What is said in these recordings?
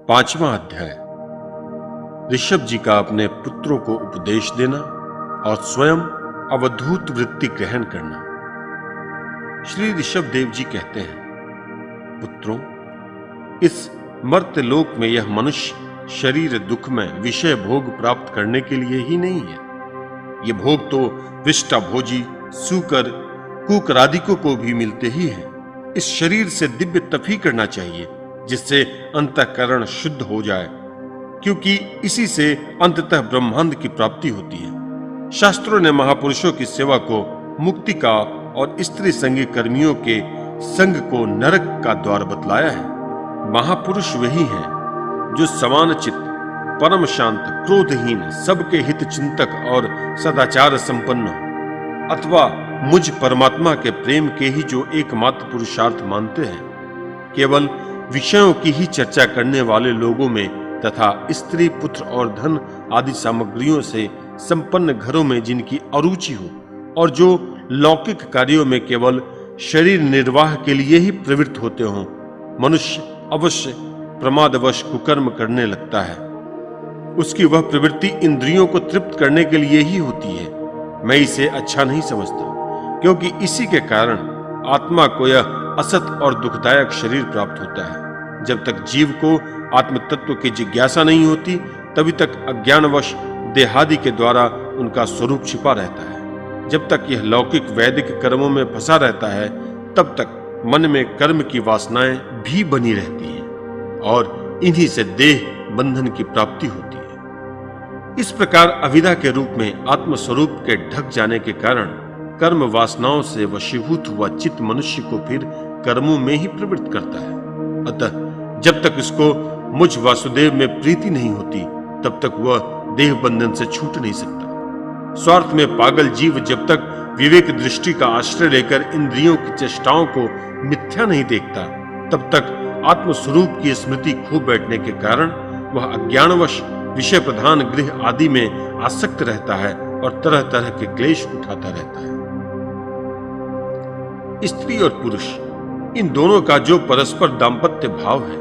पांचवा अध्याय। ऋषभ जी का अपने पुत्रों को उपदेश देना और स्वयं अवधूत वृत्ति ग्रहण करना। श्री ऋषभ देव जी कहते हैं, पुत्रों, इस मर्त्य लोक में यह मनुष्य शरीर दुख में विषय भोग प्राप्त करने के लिए ही नहीं है। ये भोग तो विष्टाभोजी, सूकर, कुकरादिकों को भी मिलते ही हैं। इस शरीर से दिव्य तप ही करना चाहिए, जिससे अंतःकरण शुद्ध हो जाए, क्योंकि इसी से अंततः ब्रह्मांड की प्राप्ति होती है। शास्त्रों ने महापुरुषों की सेवा को मुक्ति का और स्त्री संगी कर्मियों के संग को नरक का द्वार बतलाया है। महापुरुष वही हैं जो समान चित्त, परम शांत, क्रोधहीन, सबके हित चिंतक और सदाचार संपन्न हो, अथवा मुझ परमात्मा के प्रेम के ही जो एकमात्र पुरुषार्थ मानते हैं। केवल विषयों की ही चर्चा करने वाले लोगों में तथा स्त्री, पुत्र और धन आदि सामग्रियों से संपन्न घरों में जिनकी अरुचि हो और जो लौकिक कार्यों में केवल शरीर निर्वाह के लिए ही प्रवृत्त होते हों, मनुष्य अवश्य प्रमादवश कुकर्म करने लगता है। उसकी वह प्रवृत्ति इंद्रियों को तृप्त करने के लिए ही होती है। मैं इसे अच्छा नहीं समझता, क्योंकि इसी के कारण आत्मा को यह असत और दुखदायक शरीर प्राप्त होता है। जब तक जीव को आत्म तत्व की जिज्ञासा नहीं होती, तभी तक अज्ञानवश देहादि के द्वारा उनका स्वरूप छिपा रहता है। जब तक यह लौकिक वैदिक कर्मों में फंसा रहता है, तब तक मन में कर्म की वासनाएं भी बनी रहती हैं और इन्हीं से देह बंधन की प्राप्ति होती है। इस प्रकार अविद्या के रूप में आत्म स्वरूप के ढक जाने के कारण कर्म वासनाओं से वशीभूत हुआ चित्त मनुष्य को फिर कर्मों में ही प्रवृत्त करता है। अतः जब तक इसको मुझ वासुदेव में प्रीति नहीं होती, तब तक वह देह बंधन से छूट नहीं सकता। स्वार्थ में पागल जीव जब तक विवेक दृष्टि का आश्रय लेकर इंद्रियों की चेष्टाओं को मिथ्या नहीं देखता, तब तक आत्मस्वरूप की स्मृति खो बैठने के कारण वह अज्ञानवश विषय प्रधान गृह आदि में आसक्त रहता है और तरह तरह के क्लेश उठाता रहता है। स्त्री और पुरुष, इन दोनों का जो परस्पर दाम्पत्य भाव है,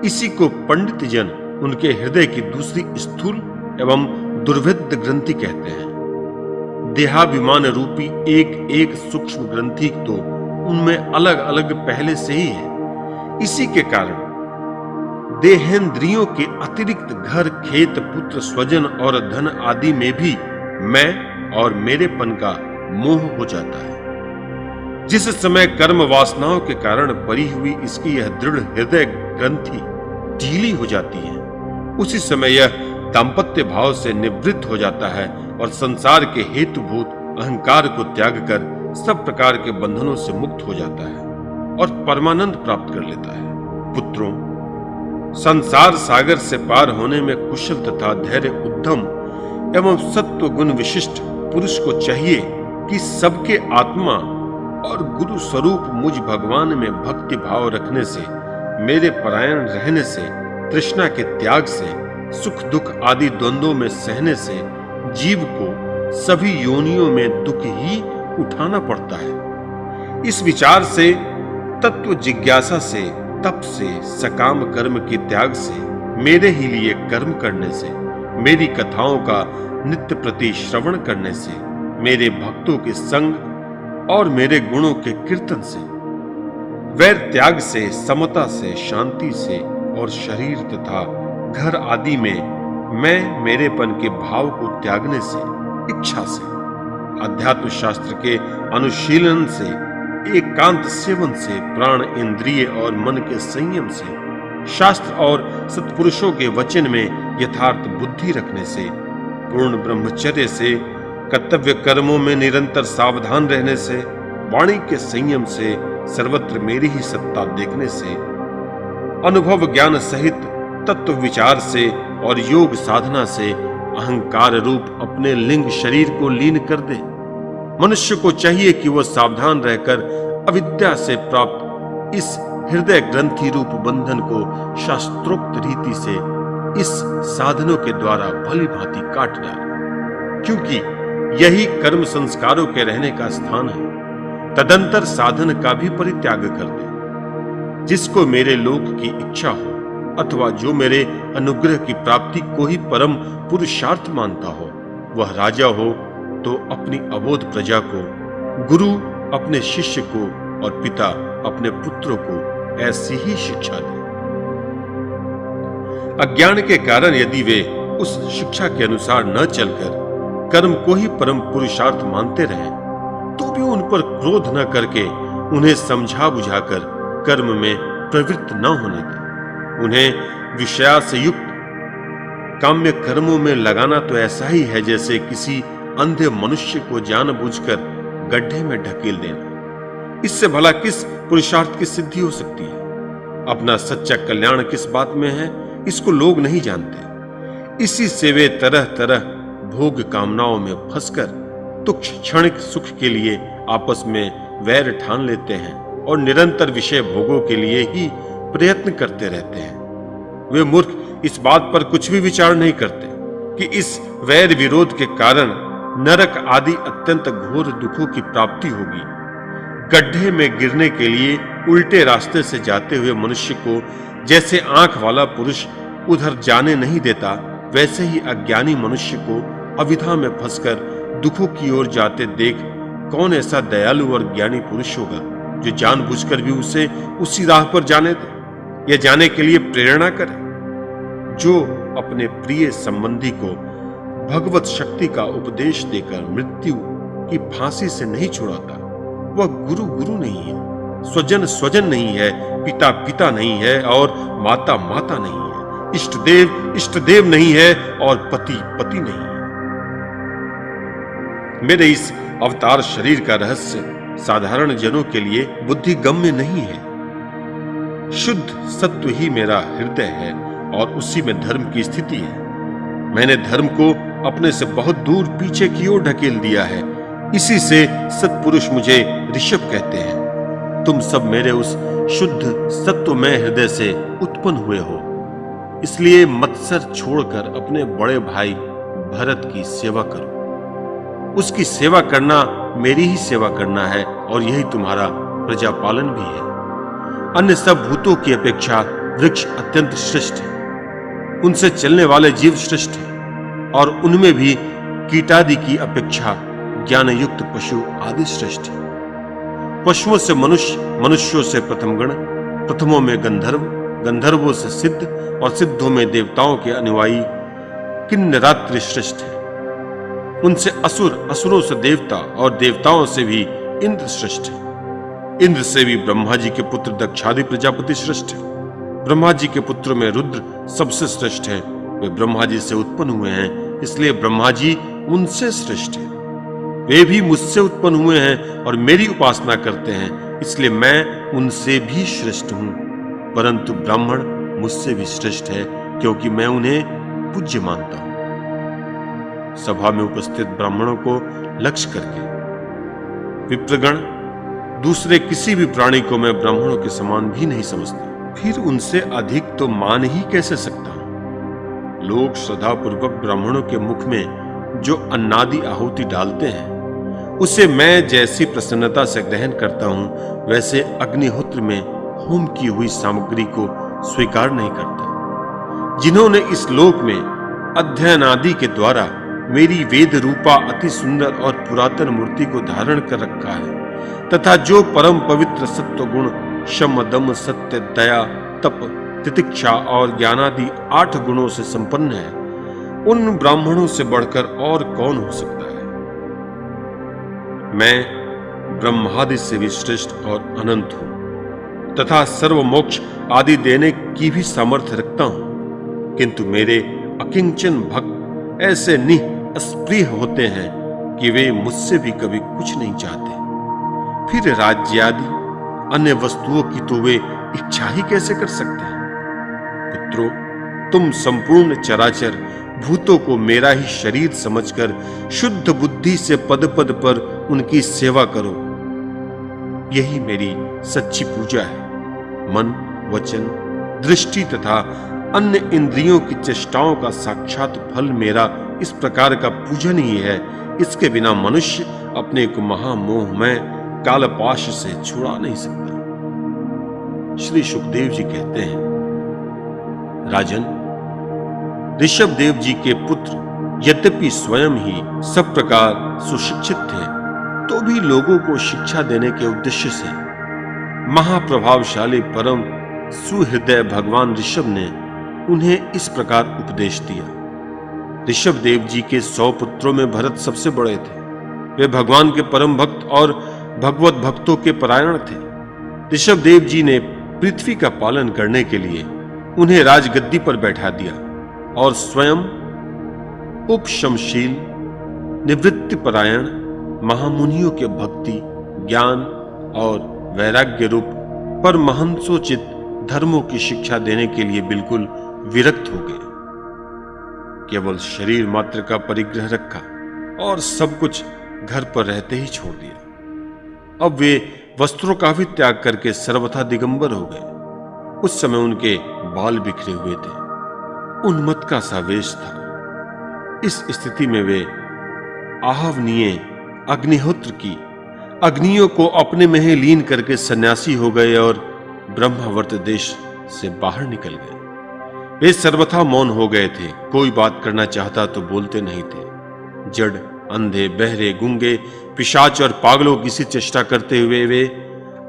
इसी को पंडित जन उनके हृदय की दूसरी स्थूल एवं दुर्भेद्य ग्रंथि कहते हैं। देहाभिमान रूपी एक एक सूक्ष्म ग्रंथि तो उनमें अलग अलग पहले से ही है। इसी के कारण देहेंद्रियों के अतिरिक्त घर, खेत, पुत्र, स्वजन और धन आदि में भी मैं और मेरेपन का मोह हो जाता है। जिस समय कर्म वासनाओं के कारण परी हुई इसकी यह दृढ़ हृदय ग्रंथि ढीली हो जाती है, उसी समय यह दाम्पत्य भाव से निवृत्त हो जाता है और संसार के हेतुभूत अहंकार को त्याग कर सब प्रकार के बंधनों से मुक्त हो जाता है और परमानंद प्राप्त कर लेता है। पुत्रों, संसार सागर से पार होने में कुशल तथा धैर्य उद्यम एवं सत्व गुण विशिष्ट पुरुष को चाहिए कि सबके आत्मा और गुरु स्वरूप मुझ भगवान में भक्ति भाव रखने से, मेरे परायण रहने से, तृष्णा के त्याग से, सुख दुख आदि द्वंद्वों में सहने से जीव को सभी योनियों में दुख ही उठाना पड़ता है। इस विचार से, तत्व जिज्ञासा से, तप से, सकाम कर्म के त्याग से, मेरे ही लिए कर्म करने से, मेरी कथाओं का नित्य प्रति श्रवण करने से, मेरे भक्तों के संग और मेरे गुणों के कीर्तन से, वैर त्याग से, समता से, शांति से और शरीर तथा घर आदि में मैं मेरेपन के भाव को त्यागने से, इच्छा से, अध्यात्म शास्त्र के अनुशीलन से, एकांत सेवन से, प्राण, इंद्रिय और मन के संयम से, शास्त्र और सत्पुरुषों के वचन में यथार्थ बुद्धि रखने से, पूर्ण ब्रह्मचर्य से, कर्तव्य कर्मों में निरंतर सावधान रहने से, वाणी के संयम से, सर्वत्र मेरी ही सत्ता देखने से, अनुभव ज्ञान सहित तत्व विचार से और योग साधना से अहंकार रूप अपने लिंग शरीर को लीन कर दे। मनुष्य को चाहिए कि वह सावधान रहकर अविद्या से प्राप्त इस हृदय ग्रंथि रूप बंधन को शास्त्रोक्त रीति से इस साधनों के द्वारा भली भांति काट डाले, क्योंकि यही कर्म संस्कारों के रहने का स्थान है। तदंतर साधन का भी परित्याग कर दे। जिसको मेरे लोक की इच्छा हो अथवा जो मेरे अनुग्रह की प्राप्ति को ही परम पुरुषार्थ मानता हो, वह राजा हो तो अपनी अबोध प्रजा को, गुरु अपने शिष्य को और पिता अपने पुत्रों को ऐसी ही शिक्षा दे। अज्ञान के कारण यदि वे उस शिक्षा के अनुसार न चलकर कर्म को ही परम पुरुषार्थ मानते रहें, तो भी उन पर क्रोध न करके उन्हें समझा बुझाकर कर्म में प्रवृत्त न होने दें। उन्हें विषयास युक्त काम्य कर्मों में लगाना तो ऐसा ही है जैसे किसी अंधे मनुष्य को जानबूझकर गड्ढे में ढकेल देना। इससे भला किस पुरुषार्थ की सिद्धि हो सकती है? अपना सच्चा कल्याण किस बात में है, इसको लोग नहीं जानते। इसी से वे तरह तरह भोग कामनाओं में फंसकर तुच्छ क्षणिक सुख के लिए आपस में वैर ठान लेते हैं और निरंतर विषय भोगों के लिए ही प्रयत्न करते रहते हैं। वे मूर्ख इस बात पर कुछ भी विचार नहीं करते कि इस वैर विरोध के कारण नरक आदि अत्यंत घोर दुखों की प्राप्ति होगी। गड्ढे में गिरने के लिए उल्टे रास्ते से जाते हुए मनुष्य को जैसे आंख वाला पुरुष उधर जाने नहीं देता, वैसे ही अज्ञानी मनुष्य को अविधा में फंसकर दुखों की ओर जाते देख कौन ऐसा दयालु और ज्ञानी पुरुष होगा जो जानबूझकर भी उसे उसी राह पर जाने दे या जाने के लिए प्रेरणा करे। जो अपने प्रिय संबंधी को भगवत शक्ति का उपदेश देकर मृत्यु की फांसी से नहीं छुड़ाता, वह गुरु गुरु नहीं है, स्वजन स्वजन नहीं है, पिता पिता नहीं है और माता माता नहीं है, इष्ट देव नहीं है और पति पति नहीं है। मेरे इस अवतार शरीर का रहस्य साधारण जनों के लिए बुद्धिगम्य नहीं है। शुद्ध सत्व ही मेरा हृदय है और उसी में धर्म की स्थिति है। मैंने धर्म को अपने से बहुत दूर पीछे की ओर ढकेल दिया है। इसी से सत्पुरुष मुझे ऋषभ कहते हैं। तुम सब मेरे उस शुद्ध सत्वमय हृदय से उत्पन्न हुए हो, इसलिए मत्सर छोड़कर अपने बड़े भाई भरत की सेवा करो। उसकी सेवा करना मेरी ही सेवा करना है और यही तुम्हारा प्रजापालन भी है। अन्य सब भूतों की अपेक्षा वृक्ष अत्यंत श्रेष्ठ है, उनसे चलने वाले जीव श्रेष्ठ हैं और उनमें भी कीटादि की अपेक्षा ज्ञान युक्त पशु आदि श्रेष्ठ है। पशुओं से मनुष्य, मनुष्यों से प्रथम गण, प्रथमों में गंधर्व, गंधर्वों से सिद्ध और सिद्धों में देवताओं के अनुयायी किन्नरात्रि श्रेष्ठ है। उनसे असुर, असुरों से देवता और देवताओं से भी इंद्र श्रेष्ठ है। इंद्र से भी ब्रह्मा जी के पुत्र दक्षादि प्रजापति श्रेष्ठ है। ब्रह्मा जी के पुत्रों में रुद्र सबसे श्रेष्ठ है। वे ब्रह्मा जी से उत्पन्न हुए हैं, इसलिए ब्रह्मा जी उनसे श्रेष्ठ है। वे भी मुझसे उत्पन्न हुए हैं और मेरी उपासना करते हैं, इसलिए मैं उनसे भी श्रेष्ठ हूं। परंतु ब्राह्मण मुझसे भी श्रेष्ठ है, क्योंकि मैं उन्हें पूज्य मानता हूं। सभा में उपस्थित ब्राह्मणों को लक्ष्य करके विप्रगण दूसरे किसी भी प्राणी को मैं ब्राह्मणों के समान भी नहीं समझता, फिर उनसे अधिक तो मान ही कैसे सकता हूं। लोग श्रद्धा पूर्वक ब्राह्मणों के मुख में जो अन्नादि आहुति डालते हैं, उसे मैं जैसी प्रसन्नता से ग्रहण करता हूं, वैसे अग्निहोत्र में होम की हुई सामग्री को स्वीकार नहीं करता। जिन्होंने इस लोक में अध्ययन आदि के द्वारा मेरी वेद रूपा अति सुंदर और पुरातन मूर्ति को धारण कर रखा है तथा जो परम पवित्र सत्व गुण शम दम सत्य दया तप तितिक्षा और ज्ञानादि 8 गुणों से संपन्न है, उन ब्राह्मणों से बढ़कर और कौन हो सकता है। मैं ब्रह्मादि से भी श्रेष्ठ और अनंत हूं तथा सर्व मोक्ष आदि देने की भी सामर्थ्य रखता हूं, किंतु मेरे अकिंचन भक्त ऐसे निस्पृह होते हैं कि वे मुझसे भी कभी कुछ नहीं चाहते। फिर राज्य आदि अन्य वस्तुओं की तो वे इच्छा ही कैसे कर सकते हैं। पुत्रों, तुम संपूर्ण चराचर भूतों को मेरा ही शरीर समझकर शुद्ध बुद्धि से पद पद पर उनकी सेवा करो। यही मेरी सच्ची पूजा है। मन, वचन, दृष्टि तथा अन्य इंद्रियों की चेष्टाओं का साक्षात फल मेरा इस प्रकार का पूजन ही है। इसके बिना मनुष्य अपने को महामोहमय कालपाश से छुड़ा नहीं सकता। श्री सुखदेव जी कहते हैं, राजन, ऋषभदेव जी के पुत्र यद्यपि स्वयं ही सब प्रकार सुशिक्षित थे, तो भी लोगों को शिक्षा देने के उद्देश्य से महाप्रभावशाली परम सुहृदय भगवान ऋषभ ने उन्हें इस प्रकार उपदेश दिया। ऋषभदेव जी के 100 पुत्रों में भरत सबसे बड़े थे। वे भगवान के परम भक्त और भगवत भक्तों के परायण थे। ऋषभदेव जी ने पृथ्वी का पालन करने के लिए उन्हें राजगद्दी पर बैठा दिया और स्वयं उपशमशील, निवृत्ति परायण महामुनियों के भक्ति, ज्ञान और वैराग्य रूप परमहंसोचित धर्मों की शिक्षा देने के लिए बिल्कुल विरक्त हो गए। केवल शरीर मात्र का परिग्रह रखा और सब कुछ घर पर रहते ही छोड़ दिया। अब वे वस्त्रों का भी त्याग करके सर्वथा दिगंबर हो गए। उस समय उनके बाल बिखरे हुए थे, उन्मत्त का सा वेश था। इस स्थिति में वे आहवनीय अग्निहोत्र की अग्नियों को अपने में ही लीन करके सन्यासी हो गए और ब्रह्मावर्त देश से बाहर निकल गए। वे सर्वथा मौन हो गए थे। कोई बात करना चाहता तो बोलते नहीं थे। जड़, अंधे, बहरे, गूंगे, पिशाच और पागलों की सी चेष्टा करते हुए वे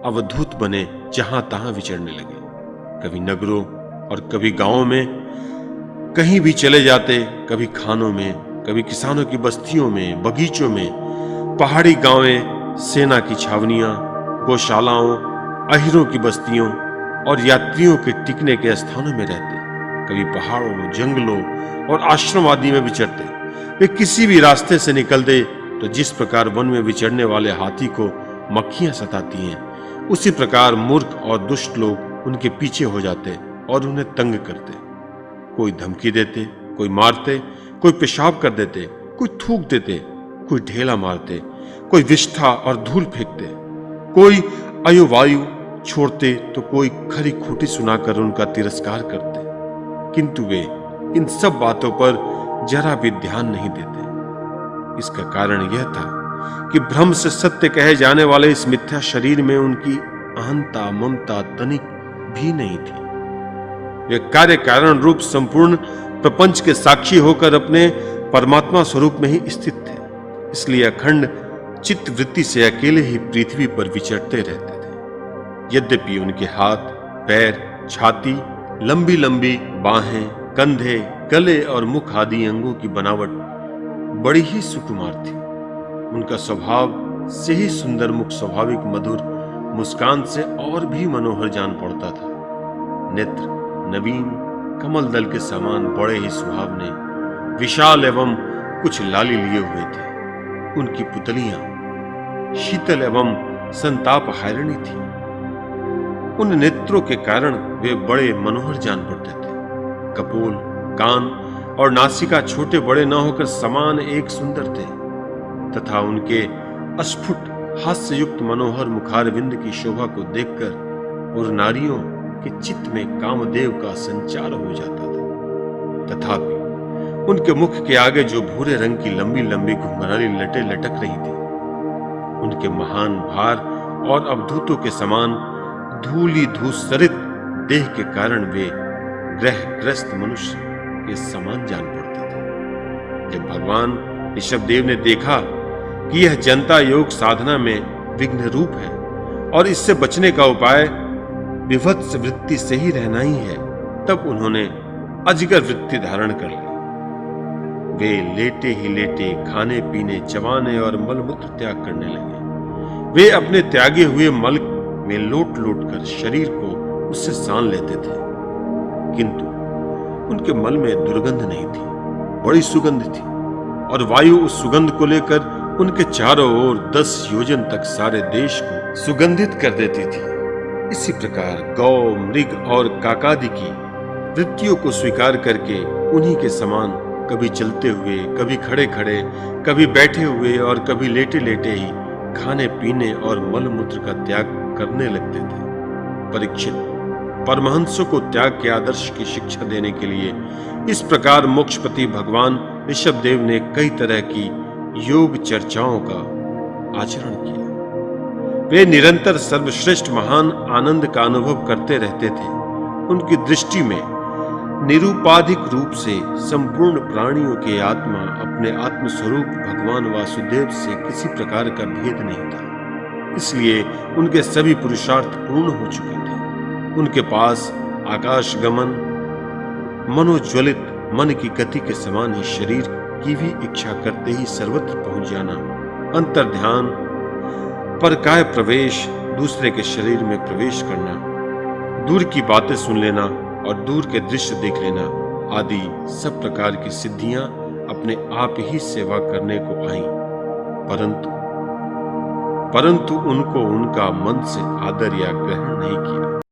अवधूत बने जहां तहां विचरने लगे। कभी नगरों और कभी गांवों में कहीं भी चले जाते, कभी खानों में, कभी किसानों की बस्तियों में, बगीचों में, पहाड़ी गांवें, सेना की छावनियां, गौशालाओं, अहिरों की बस्तियों और यात्रियों के टिकने के स्थानों में रहते। कभी पहाड़ों, जंगलों और आश्रम आदि में विचरते। वे किसी भी रास्ते से निकलते तो जिस प्रकार वन में विचरने वाले हाथी को मक्खियां सताती हैं, उसी प्रकार मूर्ख और दुष्ट लोग उनके पीछे हो जाते और उन्हें तंग करते। कोई धमकी देते, कोई मारते, कोई पेशाब कर देते, कोई थूक देते, कोई ढेला मारते, कोई विष्ठा और धूल फेंकते, कोई अयुवायु छोड़ते तो कोई खरी खोटी सुनाकर उनका तिरस्कार करते। किंतु वे इन सब बातों पर जरा भी ध्यान नहीं देते। इसका कारण यह था कि भ्रम से सत्य कहे जाने वाले इस मिथ्या शरीर में उनकी अहंता, ममता तनिक भी नहीं थी। वे कार्य कारण रूप संपूर्ण प्रपंच के साक्षी होकर अपने परमात्मा स्वरूप में ही स्थित थे। इसलिए अखंड चित्त वृत्ति से अकेले ही पृथ्वी पर विचरते रहते थे। यद्यपि उनके हाथ, पैर, छाती, लंबी लंबी बाहें, कंधे, गले और मुख आदि अंगों की बनावट बड़ी ही सुकुमार थी। उनका स्वभाव से ही सुंदर मुख स्वाभाविक मधुर मुस्कान से और भी मनोहर जान पड़ता था। नेत्र नवीन कमल दल के समान बड़े ही सुहावने, विशाल एवं कुछ लाली लिए हुए थे। उनकी पुतलियां शीतल एवं संताप हारिणी थी। उन नेत्रों के कारण वे बड़े मनोहर जान पड़ते थे। कपोल, कान और नासिका छोटे बड़े न होकर समान एक सुंदर थे तथा उनके अस्फुट हास्य युक्त मनोहर मुखारविंद की शोभा को देखकर और नारियों के चित्त में कामदेव का संचार हो जाता था। तथापि उनके मुख के आगे जो भूरे रंग की लंबी लंबी घुंघराली लटें लटक रही थी, उनके महान भार और अवधूतों के समान धूली धूसरित देह के कारण वे ग्रहग्रस्त मनुष्य के समान जान पड़ते थे। जब भगवान ऋषभदेव ने देखा कि यह जनता योग साधना में विघ्न रूप है और इससे बचने का उपाय विभत्स वृत्ति से ही रहना ही है, तब उन्होंने अजगर वृत्ति धारण कर ली। वे लेटे ही लेटे खाने पीने, चबाने और मलमूत्र त्याग करने लगे। वे अपने त्यागे हुए मल में लोट लोट कर शरीर को उससे सान लेते थे, किंतु उनके मल में दुर्गंध नहीं थी, बड़ी सुगंध थी और वायु उस सुगंध को लेकर उनके चारों ओर 10 योजन तक सारे देश को सुगंधित कर देती थी। इसी प्रकार गौ, मृग और काकादि की वृत्तियों को स्वीकार करके उन्हीं के समान कभी चलते हुए, कभी खड़े खड़े, कभी बैठे हुए और कभी लेटे लेटे ही खाने पीने और मल मूत्र का त्याग करने लगते थे। परीक्षित, परमहंसों को त्याग के आदर्श की शिक्षा देने के लिए इस प्रकार मोक्षपति भगवान ऋषभदेव ने कई तरह की योग चर्चाओं का आचरण किया। वे निरंतर सर्वश्रेष्ठ महान आनंद का अनुभव करते रहते थे। उनकी दृष्टि में निरुपाधिक रूप से संपूर्ण प्राणियों के आत्मा अपने आत्म स्वरूप भगवान वासुदेव से किसी प्रकार का भेद नहीं था। इसलिए उनके सभी पुरुषार्थ पूर्ण हो चुके थे। उनके पास आकाश गमन, मनोज्वलित मन की गति के समान ही शरीर की भी इच्छा करते ही सर्वत्र पहुंच जाना, अंतर ध्यान, परकाय प्रवेश, दूसरे के शरीर में प्रवेश करना, दूर की बातें सुन लेना और दूर के दृश्य देख लेना आदि सब प्रकार की सिद्धियां अपने आप ही सेवा करने को आईं, परंतु उनको उनका मन से आदर या ग्रहण नहीं किया।